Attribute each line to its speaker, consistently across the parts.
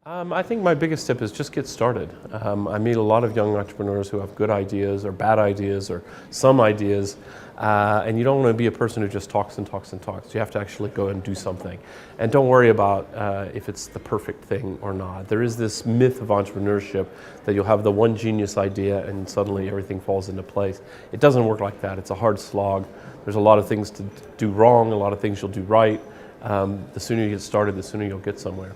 Speaker 1: I think my biggest tip is just get started. I meet a lot of young entrepreneurs who have good ideas or bad ideas or some ideas, and you don't want to be a person who just talks and talks and talks. You have to actually go and do something. And don't worry about if it's the perfect thing or not. There is this myth of entrepreneurship that you'll have the one genius idea and suddenly everything falls into place. It doesn't work like that. It's a hard slog. There's a lot of things to do wrong, a lot of things you'll do right. The sooner you get started, the sooner you'll get somewhere.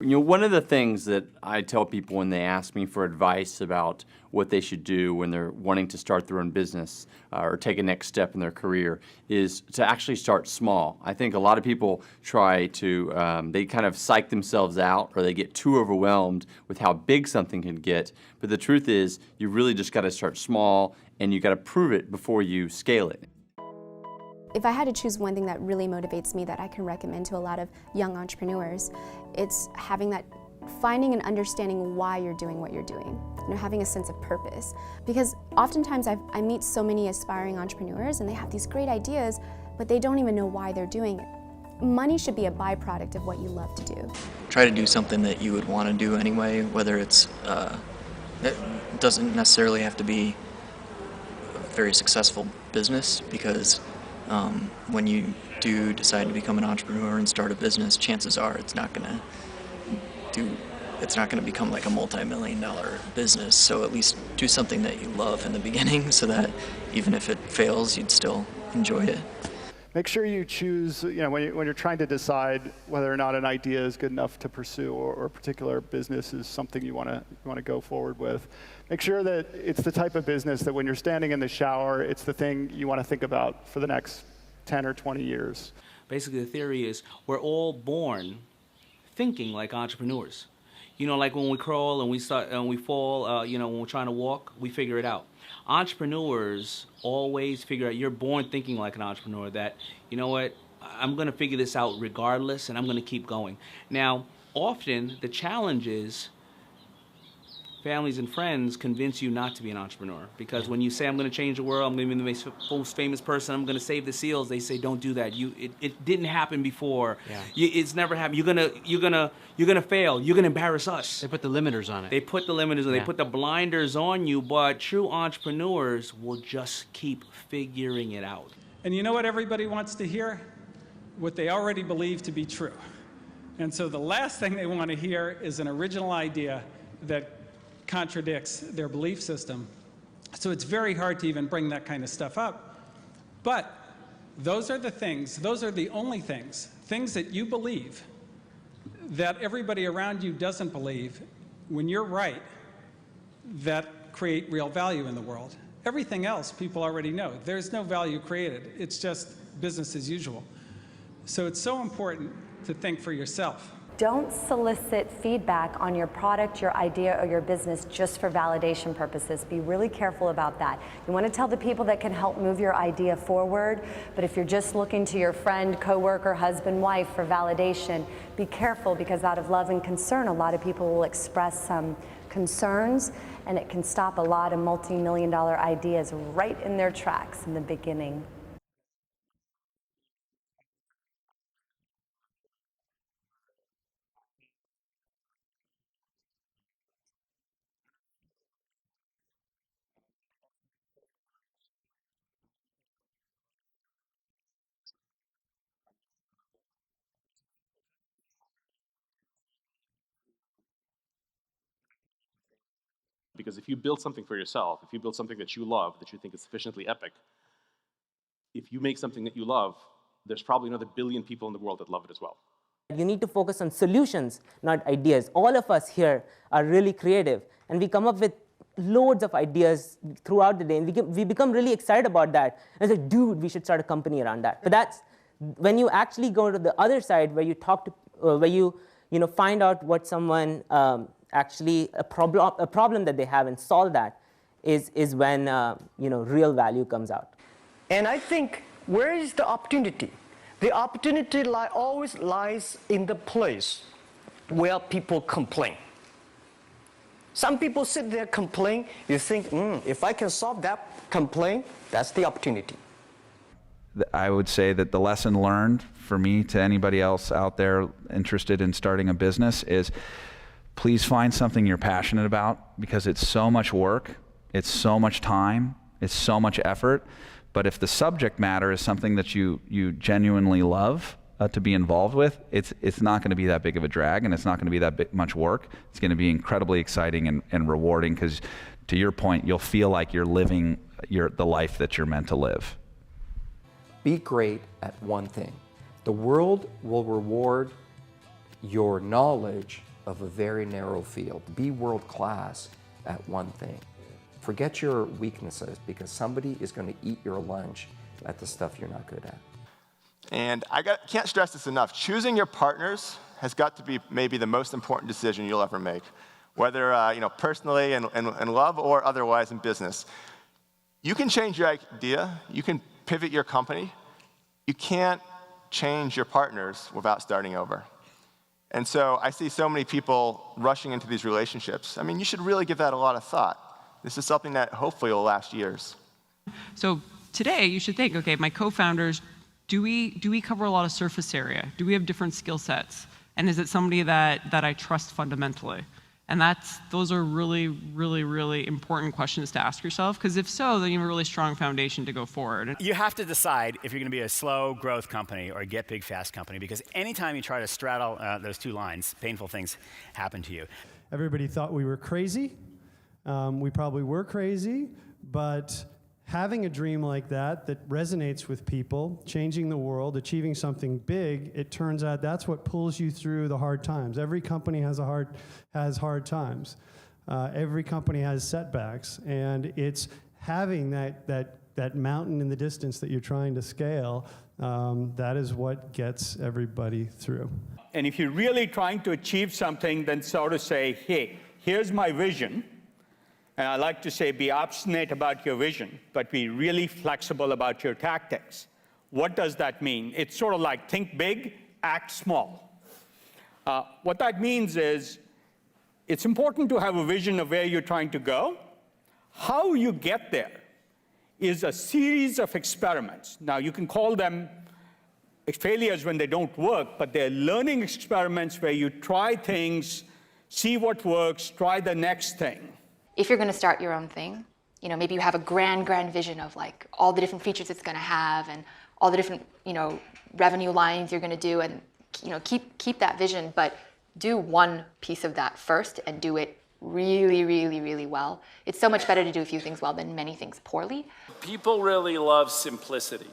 Speaker 2: You know, one of the things that I tell people when they ask me for advice about what they should do when they're wanting to start their own business or take a next step in their career is to actually start small. I think a lot of people try to, they kind of psych themselves out or they get too overwhelmed with how big something can get. But the truth is, you really just got to start small and you got to prove it before you scale it.
Speaker 3: If I had to choose one thing that really motivates me that I can recommend to a lot of young entrepreneurs, it's finding and understanding why you're doing what you're doing. You know, having a sense of purpose. Because oftentimes I meet so many aspiring entrepreneurs and they have these great ideas, but they don't even know why they're doing it. Money should be a byproduct of what you love to do.
Speaker 4: Try to do something that you would want to do anyway, whether it doesn't necessarily have to be a very successful business, because when you do decide to become an entrepreneur and start a business, chances are it's not going to become like a multi-million-dollar business. So at least do something that you love in the beginning, so that even if it fails, you'd still enjoy it.
Speaker 5: Make sure you choose, you know, when you're trying to decide whether or not an idea is good enough to pursue or a particular business is something you want to go forward with. Make sure that it's the type of business that when you're standing in the shower, it's the thing you want to think about for the next 10 or 20 years.
Speaker 6: Basically, the theory is we're all born thinking like entrepreneurs. You know, like when we crawl and we fall, you know, when we're trying to walk, we figure it out. Entrepreneurs always figure out, you're born thinking like an entrepreneur, that, you know what, I'm going to figure this out regardless, and I'm going to keep going. Now, often the challenge is families and friends convince you not to be an entrepreneur, because when you say, I'm going to change the world, I'm going to be the most famous person, I'm going to save the seals, they say, don't do that. It didn't happen before. Yeah. It's never happened. You're gonna fail. You're gonna embarrass us.
Speaker 7: They put the limiters on it.
Speaker 6: They put the limiters on. Yeah. They put the blinders on you. But true entrepreneurs will just keep figuring it out.
Speaker 8: And you know what everybody wants to hear? What they already believe to be true. And so the last thing they want to hear is an original idea that contradicts their belief system. So it's very hard to even bring that kind of stuff up. But those are the things, those are the only things that you believe that everybody around you doesn't believe, when you're right, that create real value in the world. Everything else people already know. There's no value created. It's just business as usual. So it's so important to think for yourself.
Speaker 9: Don't solicit feedback on your product, your idea, or your business just for validation purposes. Be really careful about that. You want to tell the people that can help move your idea forward, but if you're just looking to your friend, coworker, husband, wife for validation, be careful, because out of love and concern, a lot of people will express some concerns, and it can stop a lot of multi-million-dollar ideas right in their tracks in the beginning.
Speaker 10: Because if you build something for yourself, if you build something that you love, that you think is sufficiently epic, if you make something that you love, there's probably another billion people in the world that love it as well.
Speaker 11: You need to focus on solutions, not ideas. All of us here are really creative, and we come up with loads of ideas throughout the day, and we become really excited about that. And it's like, dude, we should start a company around that. But that's when you actually go to the other side, where you talk to, where you find out what someone actually a problem that they have and solve that, is when real value comes out.
Speaker 12: And I think, where is the opportunity? The opportunity always lies in the place where people complain. Some people sit there complain. You think, if I can solve that complaint, that's the opportunity.
Speaker 7: I would say that the lesson learned for me to anybody else out there interested in starting a business is please find something you're passionate about, because it's so much work, it's so much time, it's so much effort. But if the subject matter is something that you genuinely love to be involved with, it's not going to be that big of a drag, and it's not going to be that much work. It's going to be incredibly exciting and rewarding, because to your point, you'll feel like you're living the life that you're meant to live.
Speaker 13: Be great at one thing. The world will reward your knowledge of a very narrow field. Be world class at one thing. Forget your weaknesses, because somebody is going to eat your lunch at the stuff you're not good at.
Speaker 14: And can't stress this enough. Choosing your partners has got to be maybe the most important decision you'll ever make, whether personally in love or otherwise in business. You can change your idea, you can pivot your company. You can't change your partners without starting over. And so I see so many people rushing into these relationships. I mean, you should really give that a lot of thought. This is something that hopefully will last years.
Speaker 15: So today you should think, okay, my co-founders, do we cover a lot of surface area? Do we have different skill sets? And is it somebody that I trust fundamentally? And those are really, really, really important questions to ask yourself, because if so, then you have a really strong foundation to go forward.
Speaker 16: You have to decide if you're going to be a slow growth company or a get big fast company, because anytime you try to straddle those two lines, painful things happen to you.
Speaker 17: Everybody thought we were crazy. We probably were crazy, but having a dream like that resonates with people, changing the world, achieving something big, it turns out that's what pulls you through the hard times. Every company has hard times. Every company has setbacks, and it's having that mountain in the distance that you're trying to scale, that is what gets everybody through.
Speaker 18: And if you're really trying to achieve something, then sort of say, hey, here's my vision. And I like to say, be obstinate about your vision, but be really flexible about your tactics. What does that mean? It's sort of like think big, act small. What that means is it's important to have a vision of where you're trying to go. How you get there is a series of experiments. Now, you can call them failures when they don't work, but they're learning experiments where you try things, see what works, try the next thing.
Speaker 19: If you're going to start your own thing, maybe you have a grand vision of like all the different features it's going to have and all the different, revenue lines you're going to do, and keep that vision, but do one piece of that first and do it really, really, really well. It's so much better to do a few things well than many things poorly.
Speaker 20: People really love simplicity.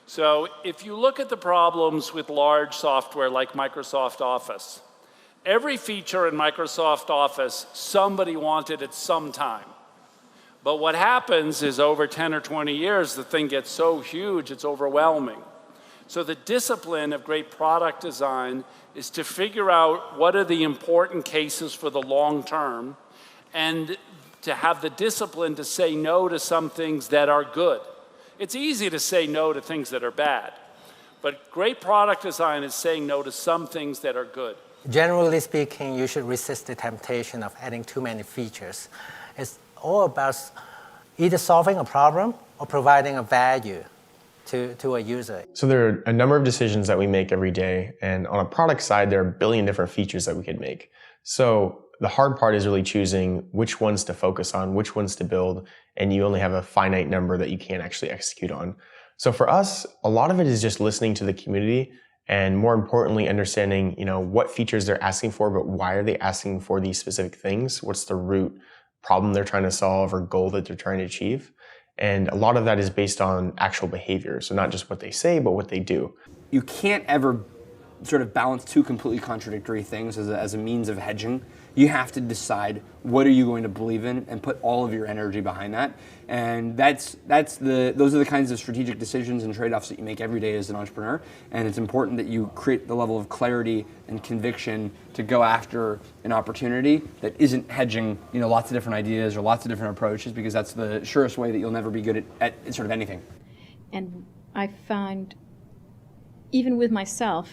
Speaker 20: So if you look at the problems with large software like Microsoft Office, every feature in Microsoft Office, somebody wanted at some time. But what happens is over 10 or 20 years, the thing gets so huge, it's overwhelming. So the discipline of great product design is to figure out what are the important cases for the long term, and to have the discipline to say no to some things that are good. It's easy to say no to things that are bad, but great product design is saying no to some things that are good.
Speaker 21: Generally speaking, you should resist the temptation of adding too many features. It's all about either solving a problem or providing a value to a user.
Speaker 22: So there are a number of decisions that we make every day, and on a product side, there are a billion different features that we could make. So the hard part is really choosing which ones to focus on, which ones to build, and you only have a finite number that you can't actually execute on. So for us, a lot of it is just listening to the community, and more importantly, understanding, what features they're asking for, but why are they asking for these specific things? What's the root problem they're trying to solve or goal that they're trying to achieve? And a lot of that is based on actual behavior. So not just what they say, but what they do.
Speaker 23: You can't ever sort of balance two completely contradictory things as a means of hedging. You have to decide what are you going to believe in and put all of your energy behind that. And those are the kinds of strategic decisions and trade-offs that you make every day as an entrepreneur. And it's important that you create the level of clarity and conviction to go after an opportunity that isn't hedging, lots of different ideas or lots of different approaches, because that's the surest way that you'll never be good at sort of anything.
Speaker 24: And I found, even with myself,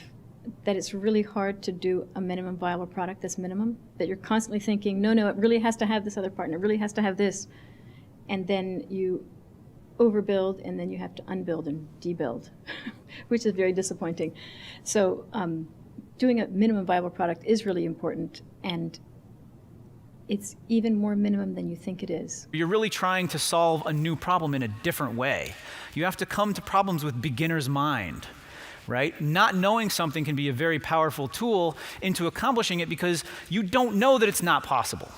Speaker 24: that it's really hard to do a minimum viable product that's minimum, that you're constantly thinking, no, it really has to have this other part, and it really has to have this. And then you overbuild, and then you have to unbuild and debuild, which is very disappointing. So doing a minimum viable product is really important, and it's even more minimum than you think it is.
Speaker 1: You're really trying to solve a new problem in a different way. You have to come to problems with beginner's mind, right? Not knowing something can be a very powerful tool into accomplishing it because you don't know that it's not possible.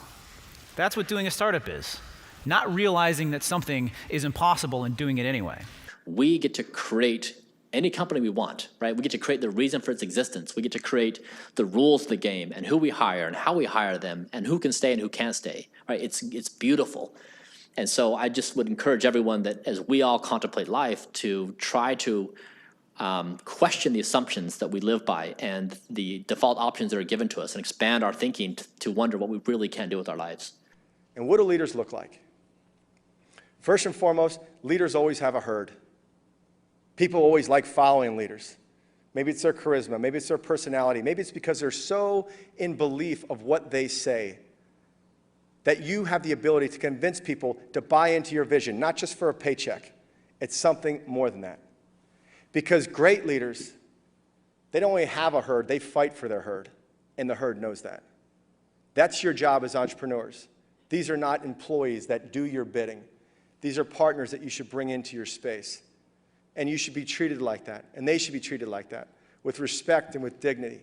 Speaker 1: That's what doing a startup is. Not realizing that something is impossible and doing it anyway.
Speaker 2: We get to create any company we want, right? We get to create the reason for its existence. We get to create the rules of the game and who we hire and how we hire them and who can stay and who can't stay, right? It's beautiful. And so I just would encourage everyone that as we all contemplate life to try to question the assumptions that we live by and the default options that are given to us and expand our thinking to wonder what we really can do with our lives.
Speaker 3: And what do leaders look like? First and foremost, leaders always have a herd. People always like following leaders. Maybe it's their charisma, maybe it's their personality, maybe it's because they're so in belief of what they say that you have the ability to convince people to buy into your vision, not just for a paycheck. It's something more than that. Because great leaders, they don't only have a herd, they fight for their herd, and the herd knows that. That's your job as entrepreneurs. These are not employees that do your bidding. These are partners that you should bring into your space. And you should be treated like that, and they should be treated like that, with respect and with dignity.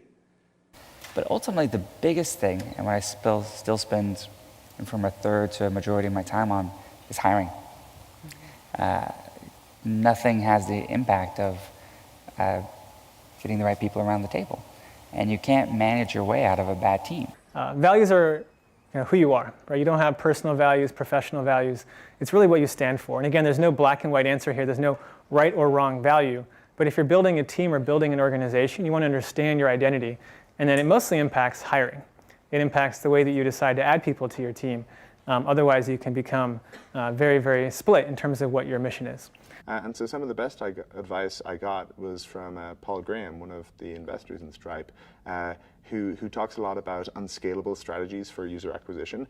Speaker 4: But ultimately, the biggest thing, and what I still spend from a third to a majority of my time on, is hiring. Nothing has the impact of getting the right people around the table. And you can't manage your way out of a bad team.
Speaker 25: Values are who you are, right? You don't have personal values, professional values. It's really what you stand for. And again, there's no black and white answer here. There's no right or wrong value. But if you're building a team or building an organization, you want to understand your identity. And then it mostly impacts hiring. It impacts the way that you decide to add people to your team. Otherwise, you can become very, very split in terms of what your mission is.
Speaker 26: And so some of the best advice I got was from Paul Graham, one of the investors in Stripe, who talks a lot about unscalable strategies for user acquisition.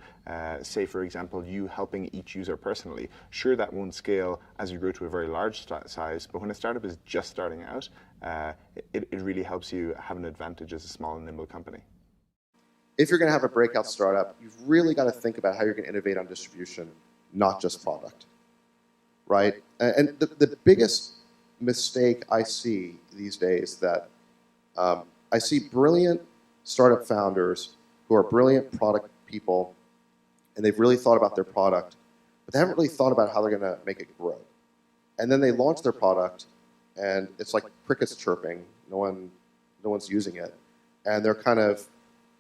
Speaker 26: Say, for example, you helping each user personally. Sure, that won't scale as you grow to a very large size, but when a startup is just starting out, it really helps you have an advantage as a small and nimble company.
Speaker 27: If you're going to have a breakout startup, you've really got to think about how you're going to innovate on distribution, not just product. Right? And the biggest mistake I see these days that I see brilliant startup founders who are brilliant product people, and they've really thought about their product, but they haven't really thought about how they're going to make it grow. And then they launch their product, and it's like crickets chirping. No one's using it, and they're kind of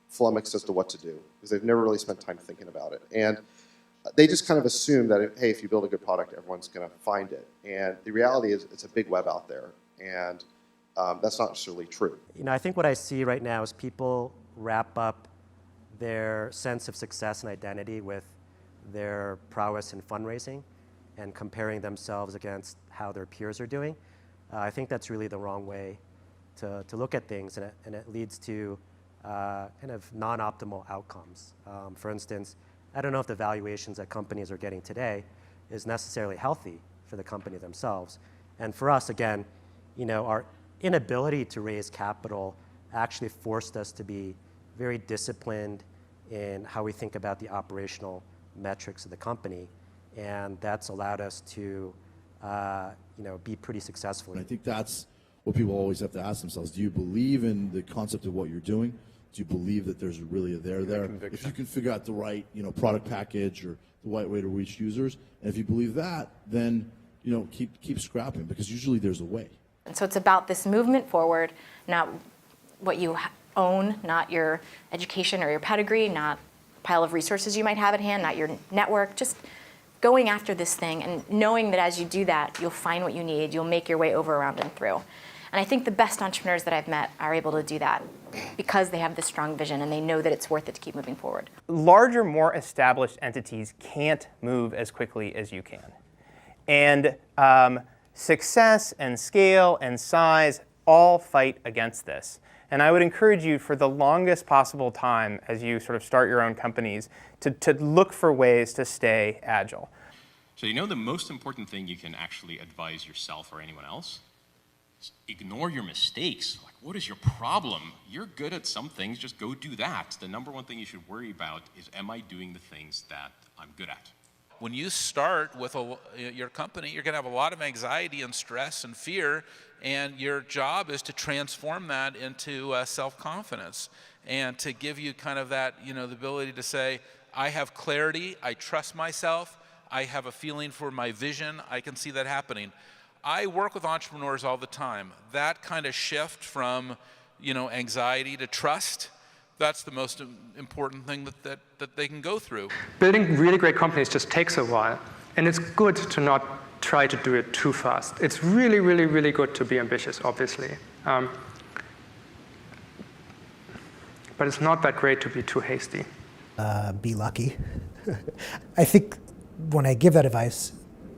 Speaker 27: flummoxed as to what to do because they've never really spent time thinking about it. And they just kind of assume that, hey, if you build a good product, everyone's going to find it. And the reality is it's a big web out there, and that's not necessarily true.
Speaker 28: I think what I see right now is people wrap up their sense of success and identity with their prowess in fundraising and comparing themselves against how their peers are doing. I think that's really the wrong way to look at things, and it leads to kind of non-optimal outcomes. For instance, I don't know if the valuations that companies are getting today is necessarily healthy for the company themselves. And for us, again, our inability to raise capital actually forced us to be very disciplined in how we think about the operational metrics of the company. And that's allowed us to be pretty successful.
Speaker 29: I think that's what people always have to ask themselves. Do you believe in the concept of what you're doing? Do you believe that there's really a there there? If you can figure out the right product package or the right way to reach users, and if you believe that, then keep scrapping, because usually there's a way.
Speaker 19: And so it's about this movement forward, not what you own, not your education or your pedigree, not a pile of resources you might have at hand, not your network, just going after this thing and knowing that as you do that, you'll find what you need, you'll make your way over, around, and through. And I think the best entrepreneurs that I've met are able to do that because they have this strong vision and they know that it's worth it to keep moving forward.
Speaker 30: Larger, more established entities can't move as quickly as you can. And success and scale and size all fight against this. And I would encourage you for the longest possible time as you sort of start your own companies to look for ways to stay agile.
Speaker 5: So you know the most important thing you can actually advise yourself or anyone else? Is ignore your mistakes. Like, what is your problem? You're good at some things, just go do that. The number one thing you should worry about is, am I doing the things that I'm good at?
Speaker 6: When you start with your company, you're going to have a lot of anxiety and stress and fear, and your job is to transform that into self-confidence and to give you kind of that, the ability to say, I have clarity, I trust myself, I have a feeling for my vision, I can see that happening. I work with entrepreneurs all the time. That kind of shift from, anxiety to trust, that's the most important thing that they can go through.
Speaker 7: Building really great companies just takes a while, and it's good to not try to do it too fast. It's really, really, really good to be ambitious, obviously. But it's not that great to be too hasty.
Speaker 8: Be lucky. I think when I give that advice,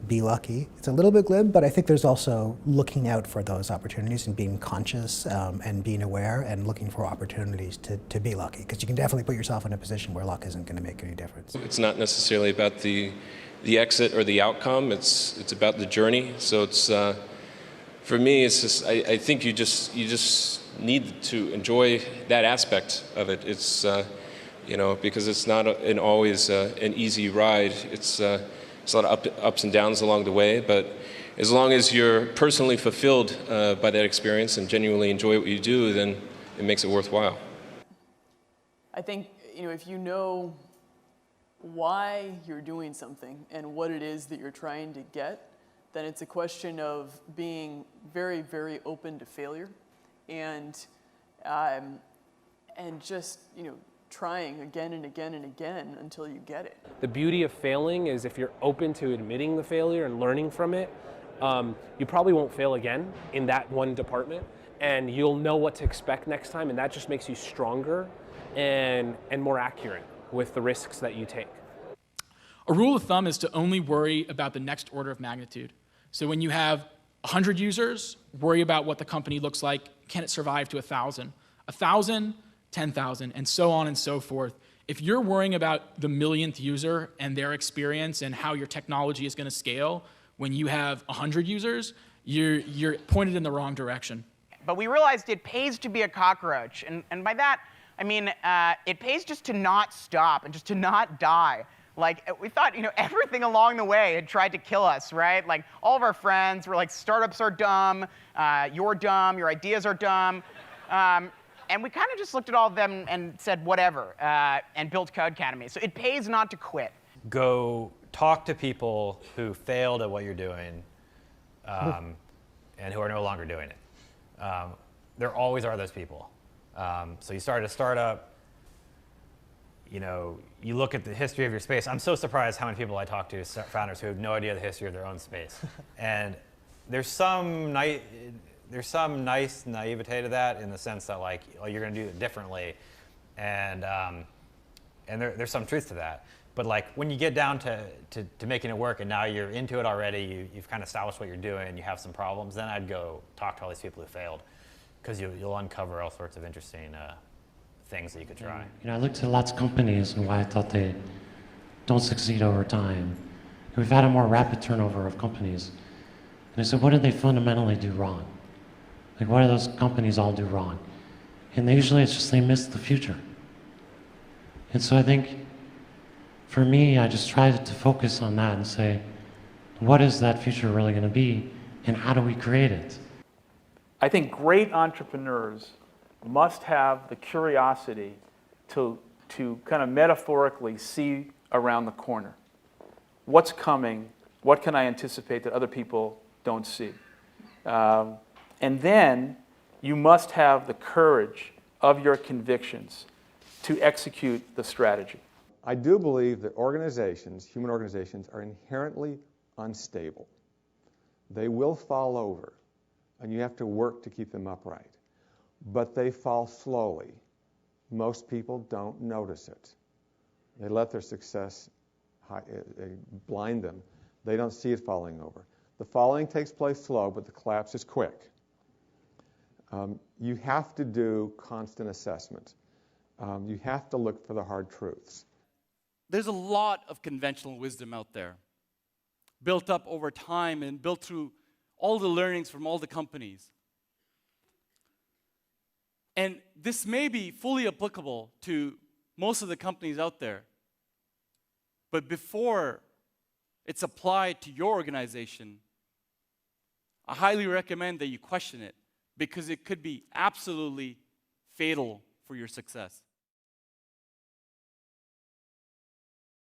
Speaker 8: be lucky, it's a little bit glib, but I think there's also looking out for those opportunities and being conscious and being aware and looking for opportunities to be lucky, because you can definitely put yourself in a position where luck isn't going to make any difference.
Speaker 9: It's not necessarily about the exit or the outcome, it's about the journey. So it's, for me, it's just, I think you just need to enjoy that aspect of it. It's, because it's not always an easy ride. It's a lot of ups and downs along the way, but as long as you're personally fulfilled by that experience and genuinely enjoy what you do, then it makes it worthwhile.
Speaker 10: I think, if you know why you're doing something and what it is that you're trying to get, then it's a question of being very, very open to failure and just, trying again and again and again until you get it.
Speaker 11: The beauty of failing is if you're open to admitting the failure and learning from it, you probably won't fail again in that one department, and you'll know what to expect next time, and that just makes you stronger and more accurate with the risks that you take.
Speaker 12: A rule of thumb is to only worry about the next order of magnitude. So when you have 100 users, worry about what the company looks like. Can it survive to 1,000? 1,000, 10,000, and so on and so forth. If you're worrying about the millionth user and their experience and how your technology is going to scale, when you have 100 users, you're pointed in the wrong direction.
Speaker 13: But we realized it pays to be a cockroach. And by that, I mean, it pays just to not stop and just to not die. Like, we thought, everything along the way had tried to kill us, right? Like, all of our friends were like, startups are dumb, you're dumb, your ideas are dumb. And we kind of just looked at all of them and said, whatever, and built Codecademy. So it pays not to quit.
Speaker 14: Go talk to people who failed at what you're doing and who are no longer doing it. There always are those people. So you start a startup, you look at the history of your space. I'm so surprised how many people I talk to, founders who have no idea the history of their own space. And there's some nice naivete to that, in the sense that, like, you're going to do it differently, and there's some truth to that. But like, when you get down to making it work, and now you're into it already, you've kind of established what you're doing, and you have some problems, then I'd go talk to all these people who failed, because you'll uncover all sorts of interesting things that you could try.
Speaker 31: I looked at lots of companies and why I thought they don't succeed over time. We've had a more rapid turnover of companies, and I said, what did they fundamentally do wrong? Like, what do those companies all do wrong? And usually it's just they miss the future. And so I think, for me, I just tried to focus on that and say, what is that future really going to be, and how do we create it?
Speaker 32: I think great entrepreneurs must have the curiosity to kind of metaphorically see around the corner. What's coming? What can I anticipate that other people don't see? And then you must have the courage of your convictions to execute the strategy.
Speaker 33: I do believe that organizations, human organizations, are inherently unstable. They will fall over, and you have to work to keep them upright. But they fall slowly. Most people don't notice it. They let their success blind them. They don't see it falling over. The falling takes place slow, but the collapse is quick. You have to do constant assessment. You have to look for the hard truths.
Speaker 34: There's a lot of conventional wisdom out there.
Speaker 1: built up over time and built through all the learnings from all the companies. And this may be fully applicable to most of the companies out there. But before it's applied to your organization, I highly recommend that you question it, because it could be absolutely fatal for your success.